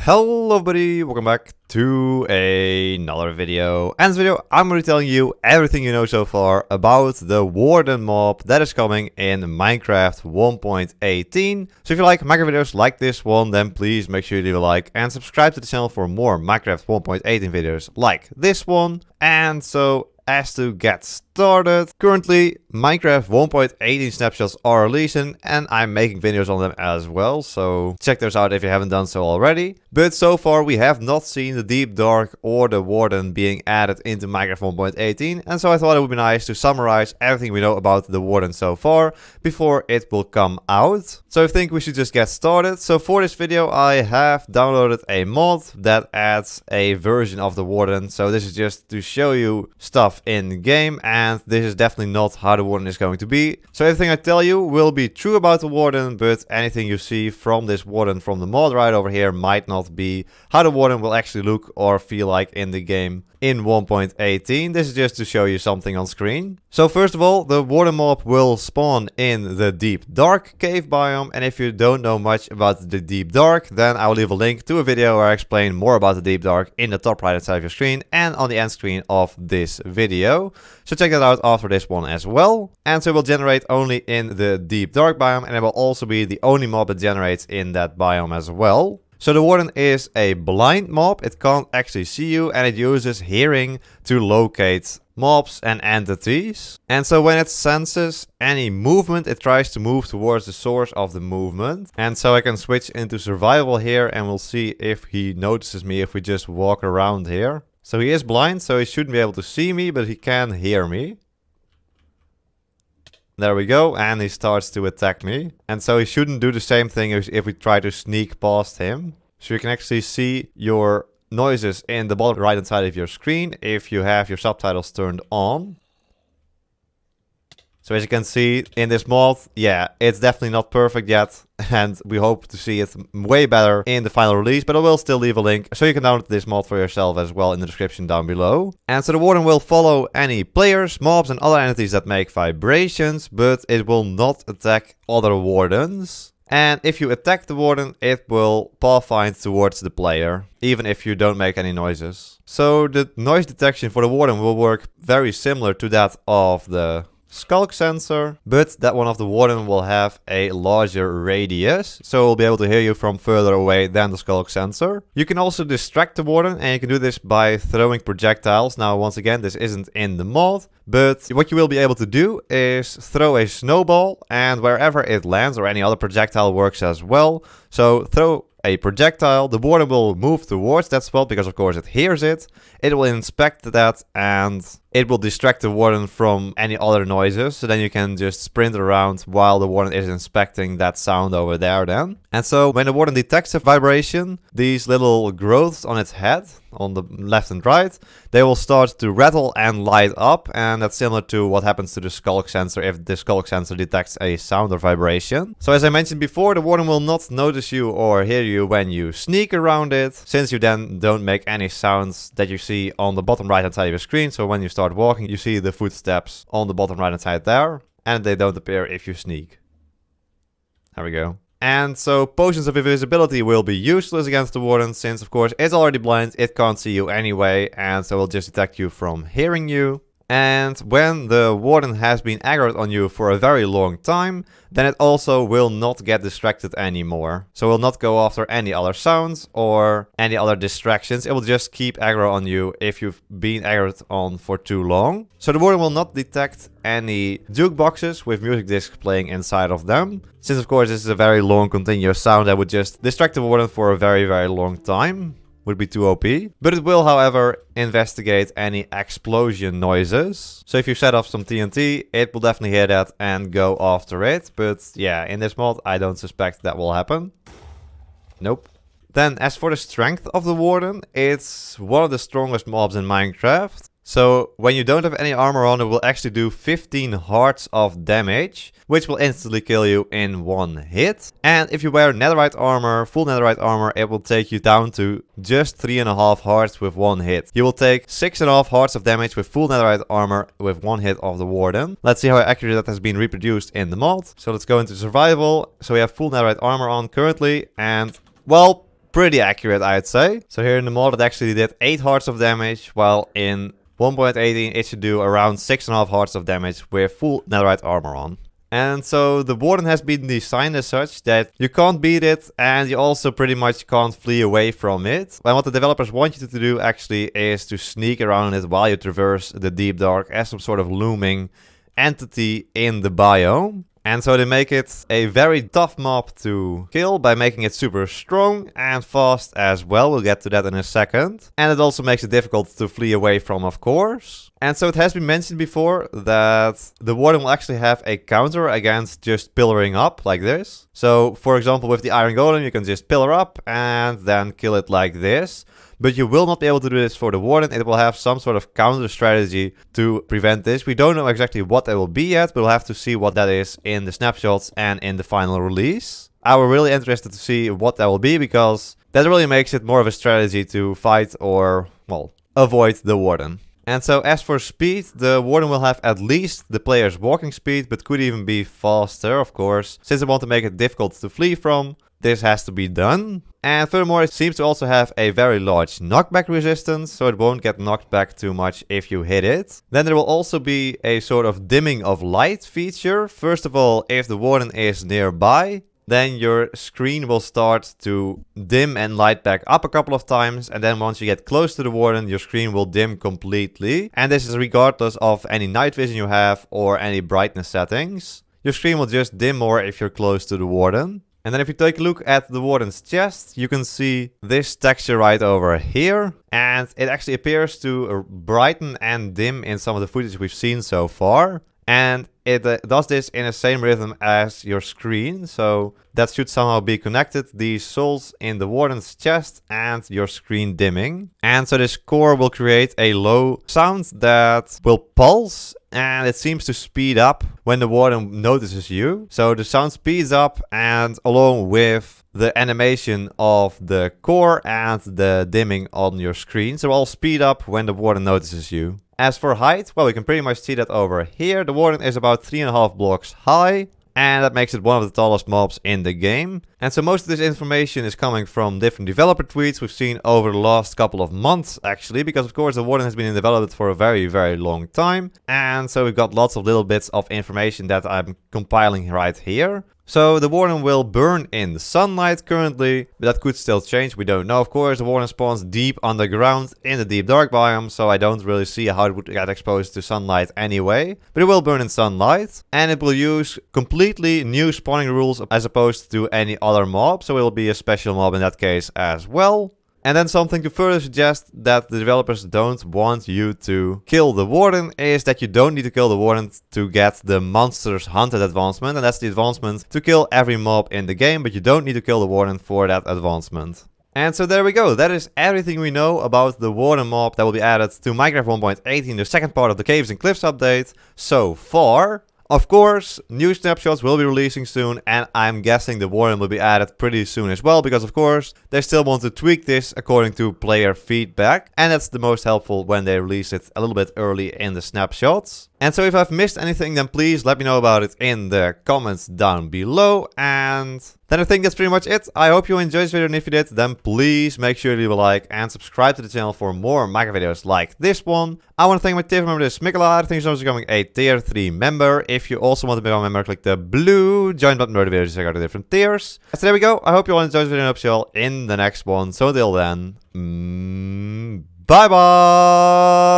Hello everybody, welcome back to another video. And in this video I'm going to be telling you everything you know so far about the Warden mob that is coming in Minecraft 1.18. So if you like Minecraft videos like this one, then please make sure you leave a like and subscribe to the channel for more Minecraft 1.18 videos like this one. And so as to get started, currently Minecraft 1.18 snapshots are releasing and I'm making videos on them as well, so check those out if you haven't done so already. But so far we have not seen the Deep Dark or the Warden being added into Minecraft 1.18, and so I thought it would be nice to summarize everything we know about the Warden so far before it will come out. So I think we should just get started. So for this video I have downloaded a mod that adds a version of the Warden, so this is just to show you stuff in game, and this is definitely not how the Warden is going to be. So everything I tell you will be true about the Warden, but anything you see from this Warden from the mod right over here might not be how the Warden will actually look or feel like in the game in 1.18. This is just to show you something on screen. So first of all, the Warden mob will spawn in the Deep Dark cave biome, and if you don't know much about the Deep Dark, then I will leave a link to a video where I explain more about the Deep Dark in the top right hand side of your screen and on the end screen of this video. So check that out after this one as well. And so it will generate only in the Deep Dark biome, and it will also be the only mob that generates in that biome as well. So the Warden is a blind mob, it can't actually see you, and it uses hearing to locate mobs and entities. And so when it senses any movement, it tries to move towards the source of the movement. And so I can switch into survival here and we'll see if he notices me if we just walk around here. So he is blind, so he shouldn't be able to see me, but he can hear me. There we go, and he starts to attack me. And so he shouldn't do the same thing as if we try to sneak past him. So you can actually see your noises in the bottom right hand side of your screen if you have your subtitles turned on. So as you can see in this mod, yeah, it's definitely not perfect yet, and we hope to see it way better in the final release, but I will still leave a link so you can download this mod for yourself as well in the description down below. And so the Warden will follow any players, mobs and other entities that make vibrations, but it will not attack other Wardens. And if you attack the Warden, it will pathfind towards the player, even if you don't make any noises. So the noise detection for the Warden will work very similar to that of the sculk sensor, but that one of the Warden will have a larger radius, so it will be able to hear you from further away than the sculk sensor. You can also distract the Warden, and you can do this by throwing projectiles. Now once again, this isn't in the mod, but what you will be able to do is throw a snowball, and wherever it lands, or any other projectile works as well. So throw a projectile, the Warden will move towards that spot because of course it hears it. It will inspect that and it will distract the Warden from any other noises. So then you can just sprint around while the Warden is inspecting that sound over there then. And so when the Warden detects a vibration, these little growths on its head, on the left and right, they will start to rattle and light up, and that's similar to what happens to the sculk sensor if the sculk sensor detects a sound or vibration. So as I mentioned before, the Warden will not notice you or hear you when you sneak around it, since you then don't make any sounds that you see on the bottom right hand side of your screen. So when you start walking, you see the footsteps on the bottom right hand side there, and they don't appear if you sneak. There we go. And so potions of invisibility will be useless against the Warden, since of course it's already blind, it can't see you anyway, and so it will just detect you from hearing you. And when the Warden has been aggroed on you for a very long time, then it also will not get distracted anymore. So it will not go after any other sounds or any other distractions. It will just keep aggro on you if you've been aggroed on for too long. So the Warden will not detect any jukeboxes with music discs playing inside of them, since of course this is a very long continuous sound that would just distract the Warden for a very long time. Would be too OP. But it will, however, investigate any explosion noises. So if you set off some TNT, it will definitely hear that and go after it. But yeah, in this mod, I don't suspect that will happen. Nope. Then as for the strength of the Warden, it's one of the strongest mobs in Minecraft. So when you don't have any armor on, it will actually do 15 hearts of damage, which will instantly kill you in one hit. And if you wear netherite armor, full netherite armor, it will take you down to just 3.5 hearts with one hit. You will take 6.5 hearts of damage with full netherite armor with one hit of the Warden. Let's see how accurate that has been reproduced in the mod. So let's go into survival. So we have full netherite armor on currently, and well, pretty accurate, I'd say. So here in the mod, it actually did 8 hearts of damage, while in 1.18 it should do around 6.5 hearts of damage with full netherite armor on. And so the Warden has been designed as such that you can't beat it and you also pretty much can't flee away from it. And what the developers want you to do actually is to sneak around it while you traverse the Deep Dark as some sort of looming entity in the biome. And so they make it a very tough mob to kill by making it super strong and fast as well. We'll get to that in a second. And it also makes it difficult to flee away from, of course. And so it has been mentioned before that the Warden will actually have a counter against just pillaring up like this. So for example, with the Iron Golem, you can just pillar up and then kill it like this. But you will not be able to do this for the Warden. It will have some sort of counter strategy to prevent this. We don't know exactly what that will be yet, but we'll have to see what that is in the snapshots and in the final release. I was really interested to see what that will be, because that really makes it more of a strategy to fight or, well, avoid the Warden. And so as for speed, the Warden will have at least the player's walking speed, but could even be faster, of course. Since they want to make it difficult to flee from, this has to be done. And furthermore, it seems to also have a very large knockback resistance, so it won't get knocked back too much if you hit it. Then there will also be a sort of dimming of light feature. First of all, if the Warden is nearby, then your screen will start to dim and light back up a couple of times. And then once you get close to the Warden, your screen will dim completely. And this is regardless of any night vision you have or any brightness settings. Your screen will just dim more if you're close to the Warden. And then if you take a look at the Warden's chest, you can see this texture right over here. And it actually appears to brighten and dim in some of the footage we've seen so far. And it does this in the same rhythm as your screen. So that should somehow be connected. These souls in the Warden's chest and your screen dimming. And so this core will create a low sound that will pulse. And it seems to speed up when the Warden notices you. So the sound speeds up, and along with the animation of the core and the dimming on your screen. So all speed up when the Warden notices you. As for height, well, we can pretty much see that over here. The Warden is about 3.5 blocks high. And that makes it one of the tallest mobs in the game. And so most of this information is coming from different developer tweets we've seen over the last couple of months, actually. Because of course the Warden has been in development for a very, very long time. And so we've got lots of little bits of information that I'm compiling right here. So the Warden will burn in the sunlight currently, but that could still change, we don't know. Of course, the Warden spawns deep underground in the deep dark biome, so I don't really see how it would get exposed to sunlight anyway. But it will burn in sunlight, and it will use completely new spawning rules as opposed to any other mob, so it will be a special mob in that case as well. And then something to further suggest that the developers don't want you to kill the Warden is that you don't need to kill the Warden to get the Monsters Hunted advancement. And that's the advancement to kill every mob in the game, but you don't need to kill the Warden for that advancement. And so there we go. That is everything we know about the Warden mob that will be added to Minecraft 1.18, the second part of the Caves and Cliffs update so far. Of course, new snapshots will be releasing soon, and I'm guessing the Warden will be added pretty soon as well, because of course, they still want to tweak this according to player feedback, and that's the most helpful when they release it a little bit early in the snapshots. And so if I've missed anything, then please let me know about it in the comments down below. And then I think that's pretty much it. I hope you enjoyed this video, and if you did, then please make sure to leave a like and subscribe to the channel for more Minecraft videos like this one. I want to thank my tier member, Smikala. Thank you so much for becoming a tier 3 member. If you also want to become a member, click the blue join button below the video to check out the different tiers. So there we go. I hope you all enjoyed this video, and I hope to see you all in the next one. So until then, bye bye!